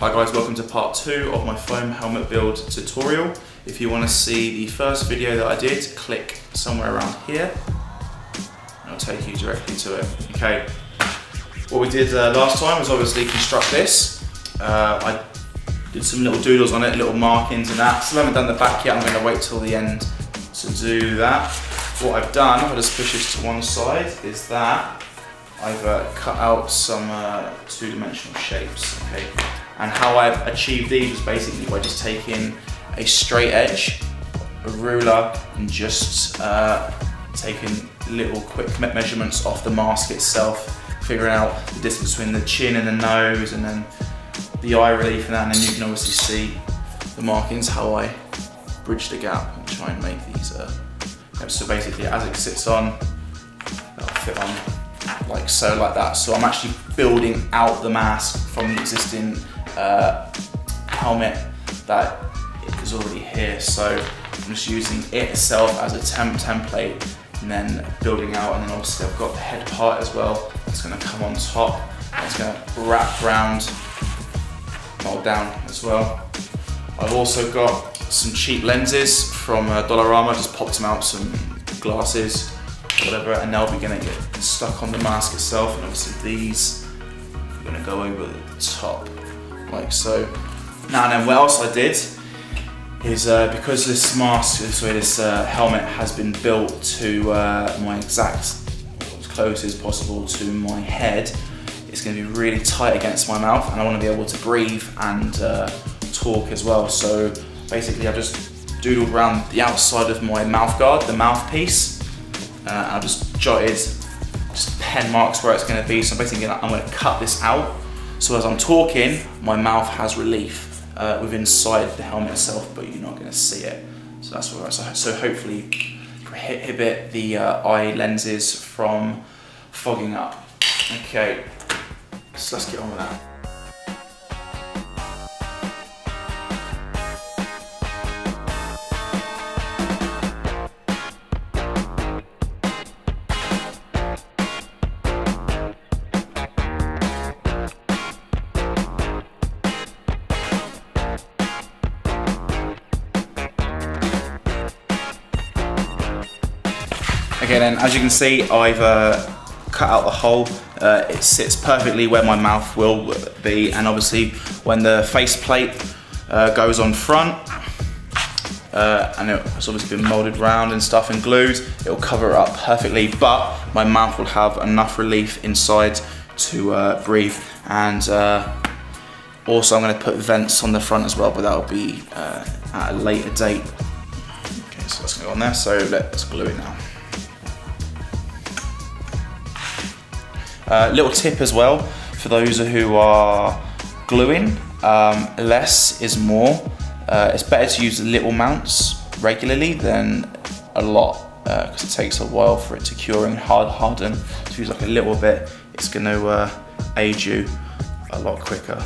Hi guys, welcome to part 2 of my foam helmet build tutorial. If you want to see the first video that I did, click somewhere around here and it'll take you directly to it. Okay, what we did last time was obviously construct this. I did some little doodles on it, little markings and that. Still haven't done the back yet, I'm going to wait till the end to do that. What I've done, if I just push this to one side, is that I've cut out some two-dimensional shapes. Okay. And how I achieved these was basically by just taking a straight edge, a ruler, and just taking little quick measurements off the mask itself, figuring out the distance between the chin and the nose, and then the eye relief and that, and then you can obviously see the markings, how I bridge the gap and try and make these. So basically, as it sits on, that'll fit on like so, like that. So I'm actually building out the mask from the existing helmet that is already here. So I'm just using it itself as a template and then building out, and then obviously I've got the head part as well. It's going to come on top, it's going to wrap around, mold down as well. I've also got some cheap lenses from Dollarama, just popped them out, some glasses, whatever, and they'll be going to get stuck on the mask itself, and obviously these are going to go over the top like so. Now then, what else I did is because this mask, this helmet has been built to my exact, as close as possible to my head, it's going to be really tight against my mouth, and I want to be able to breathe and talk as well. So basically I just doodled around the outside of my mouth guard, the mouthpiece, and I just jotted just pen marks where it's going to be. So basically I'm going to cut this out, so as I'm talking, my mouth has relief within inside the helmet itself, but you're not going to see it. So that's what. So hopefully prohibit the eye lenses from fogging up. Okay, so let's get on with that. Okay then, as you can see, I've cut out the hole. It sits perfectly where my mouth will be, and obviously when the faceplate goes on front, and it's obviously been molded round and stuff and glued, it will cover it up perfectly, but my mouth will have enough relief inside to breathe. And also I'm going to put vents on the front as well, but that will be at a later date. Okay, so that's going to go on there, so let's glue it now. Little tip as well, for those who are gluing, less is more. It's better to use little amounts regularly than a lot, because it takes a while for it to cure and harden. So use like a little bit, it's going to aid you a lot quicker.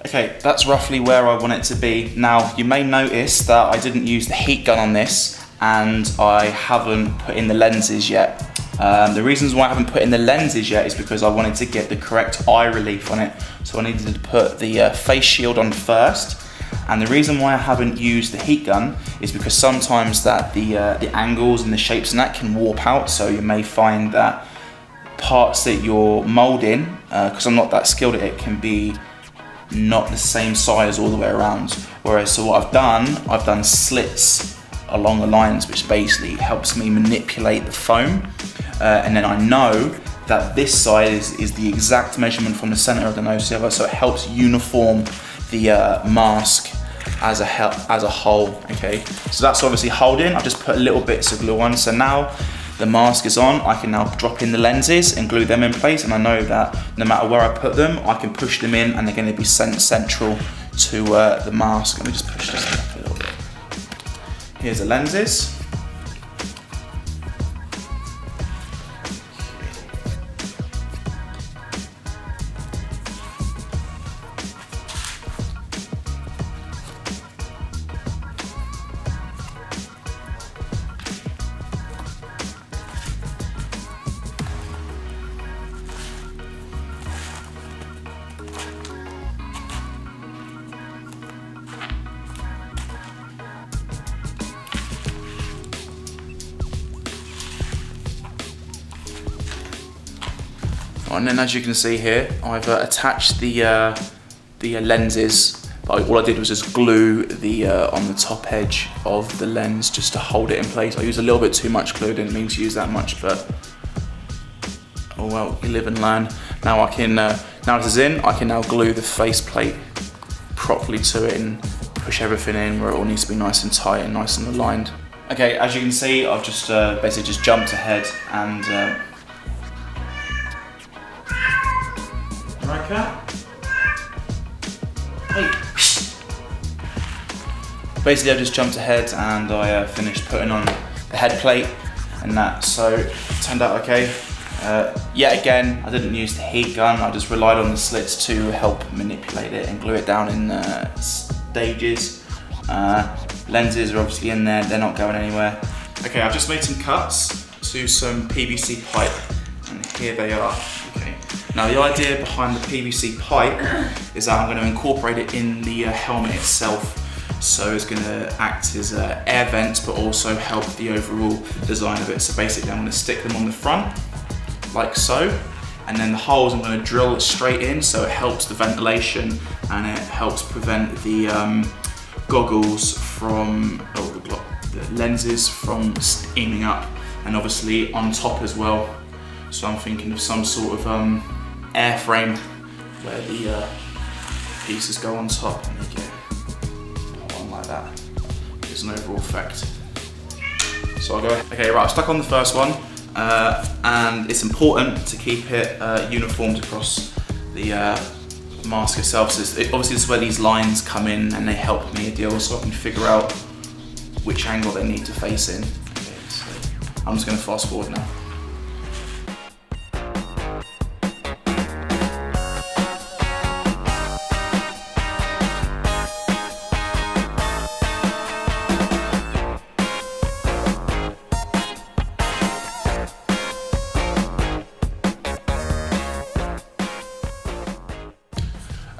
Okay, that's roughly where I want it to be. Now, you may notice that I didn't use the heat gun on this, and I haven't put in the lenses yet. The reasons why I haven't put in the lenses yet is because I wanted to get the correct eye relief on it. So I needed to put the face shield on first. And the reason why I haven't used the heat gun is because sometimes that the angles and the shapes and that can warp out. So you may find that parts that you're molding, because I'm not that skilled at it, can be not the same size all the way around. Whereas, so what I've done slits along the lines, which basically helps me manipulate the foam. And then I know that this side is the exact measurement from the center of the nose to the other, so it helps uniform the mask as a whole. Okay, so that's obviously holding. I've just put little bits of glue on, so now the mask is on. I can now drop in the lenses and glue them in place, and I know that no matter where I put them, I can push them in and they're going to be central to the mask. Let me just push this up a little bit. Here's the lenses. And then as you can see here, I've attached the lenses. But all I did was just glue the on the top edge of the lens just to hold it in place. I used a little bit too much glue, didn't mean to use that much, but oh well, you live and learn. Now I can, now this is in, I can now glue the faceplate properly to it and push everything in where it all needs to be nice and tight and nice and aligned. Okay, as you can see, I've just basically just jumped ahead and right, cat? Hey. Basically, I just jumped ahead and I finished putting on the head plate and that, so it turned out okay. Yet again, I didn't use the heat gun, I just relied on the slits to help manipulate it and glue it down in stages. Lenses are obviously in there, they're not going anywhere. Okay, I've just made some cuts to some PVC pipe, and here they are. Okay. Now the idea behind the PVC pipe is that I'm going to incorporate it in the helmet itself. So it's going to act as air vents, but also help the overall design of it. So basically I'm going to stick them on the front, like so, and then the holes I'm going to drill straight in, so it helps the ventilation and it helps prevent the goggles from, the lenses from steaming up, and obviously on top as well. So I'm thinking of some sort of airframe where the pieces go on top and they get on like that. Gives an overall effect. So I'll go, okay, right, I've stuck on the first one, and it's important to keep it uniformed across the mask itself. So obviously this is where these lines come in and they help me a deal, so I can figure out which angle they need to face in. Okay, so I'm just going to fast forward now.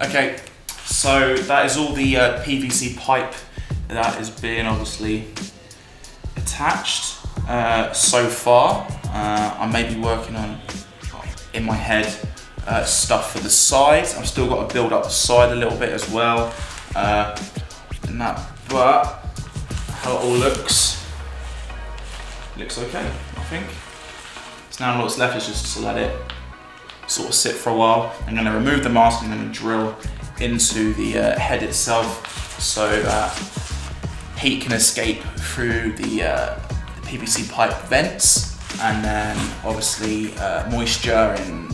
Okay, so that is all the PVC pipe that is being obviously attached so far. I may be working on, in my head, stuff for the sides. I've still got to build up the side a little bit as well, and that, but how it all looks okay, I think. So now what's left is just to let it sort of sit for a while. I'm going to remove the mask and I'm going to drill into the head itself so that heat can escape through the PVC pipe vents, and then obviously moisture and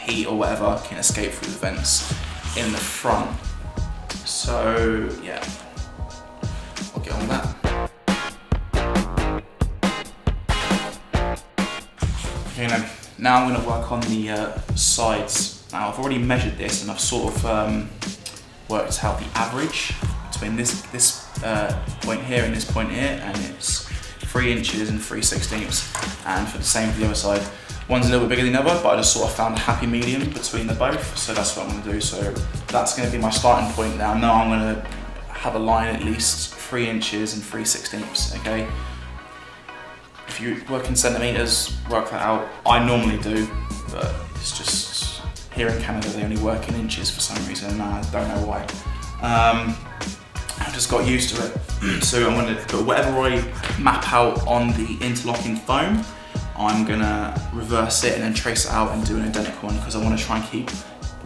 heat or whatever can escape through the vents in the front. So yeah, I'll get on with that. Okay, now I'm going to work on the sides. Now I've already measured this and I've sort of worked out the average between this point here and this point here, and it's 3 inches and 3/16. And for the same for the other side. One's a little bit bigger than the other, but I just sort of found a happy medium between the both, so that's what I'm going to do. So that's going to be my starting point now. Now I'm going to have a line at least 3 inches and 3/16, okay? If you work in centimetres, work that out. I normally do, but it's just, here in Canada they only work in inches for some reason, and I don't know why. I've just got used to it. So I'm going to put whatever I map out on the interlocking foam, I'm going to reverse it and then trace it out and do an identical one, because I want to try and keep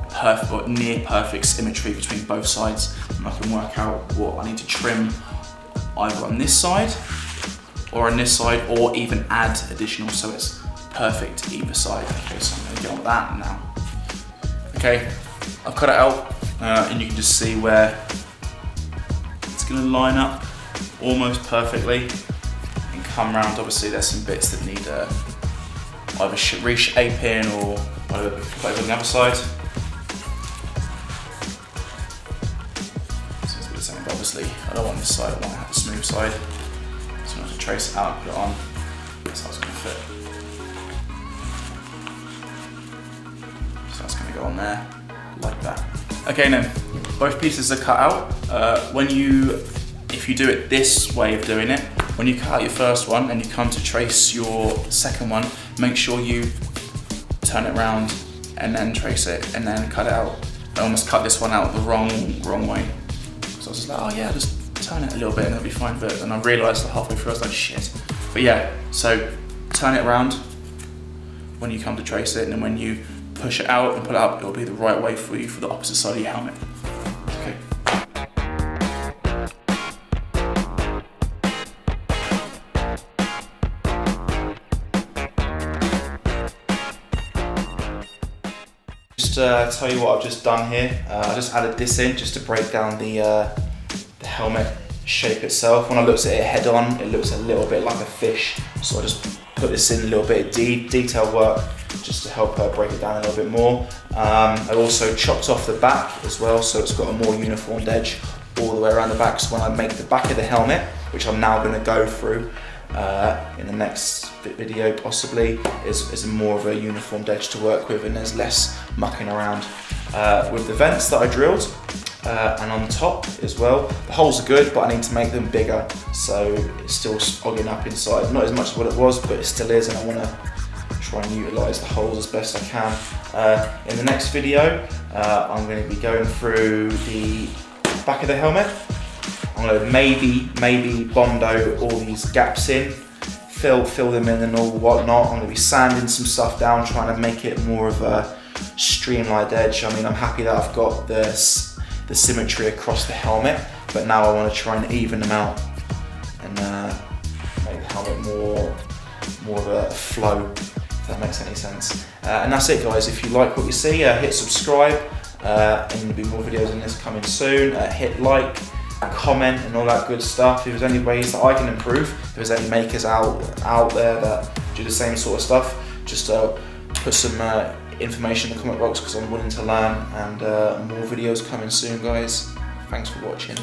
perfect or near perfect symmetry between both sides, and I can work out what I need to trim either on this side or on this side, or even add additional so it's perfect either side. Okay, so I'm going to get on that now. Okay, I've cut it out, and you can just see where it's going to line up almost perfectly and come round. Obviously there's some bits that need either reshaping or whatever, put over on the other side. So it's the same, but obviously I don't want this side, I want to have a smooth side. So I'm going to trace it out and put it on. That's how it's going to fit. So that's going to go on there, like that. Okay, now both pieces are cut out. If you do it this way of doing it, when you cut out your first one and you come to trace your second one, make sure you turn it around, and then trace it, and then cut it out. I almost cut this one out the wrong way. So I was just like, oh yeah, just turn it a little bit and it'll be fine. But then I realised that halfway through I was like, shit. But yeah, so turn it around when you come to trace it, and then when you push it out and pull it up, it'll be the right way for you for the opposite side of your helmet. Okay. Just tell you what I've just done here. I just added this in just to break down the helmet shape itself. When I looked at it head on, it looks a little bit like a fish. So I just put this in a little bit of detail work just to help break it down a little bit more. I also chopped off the back as well, so it's got a more uniformed edge all the way around the back. So when I make the back of the helmet, which I'm now going to go through in the next video possibly, is more of a uniformed edge to work with, and there's less mucking around. With the vents that I drilled, and on top as well, the holes are good, but I need to make them bigger, so it's still fogging up inside. Not as much as what it was, but it still is, and I want to try and utilise the holes as best I can. In the next video, I'm going to be going through the back of the helmet. I'm going to maybe Bondo all these gaps in, fill them in and all whatnot. I'm going to be sanding some stuff down, trying to make it more of a streamlined edge. I mean, I'm happy that I've got the symmetry across the helmet, but now I want to try and even them out and make the helmet more of a flow, if that makes any sense. And that's it, guys. If you like what you see, hit subscribe, and there'll be more videos on this coming soon. Hit like, comment and all that good stuff. If there's any ways that I can improve, if there's any makers out there that do the same sort of stuff, just put some information in the comment box, because I'm willing to learn, and more videos coming soon, guys. Thanks for watching.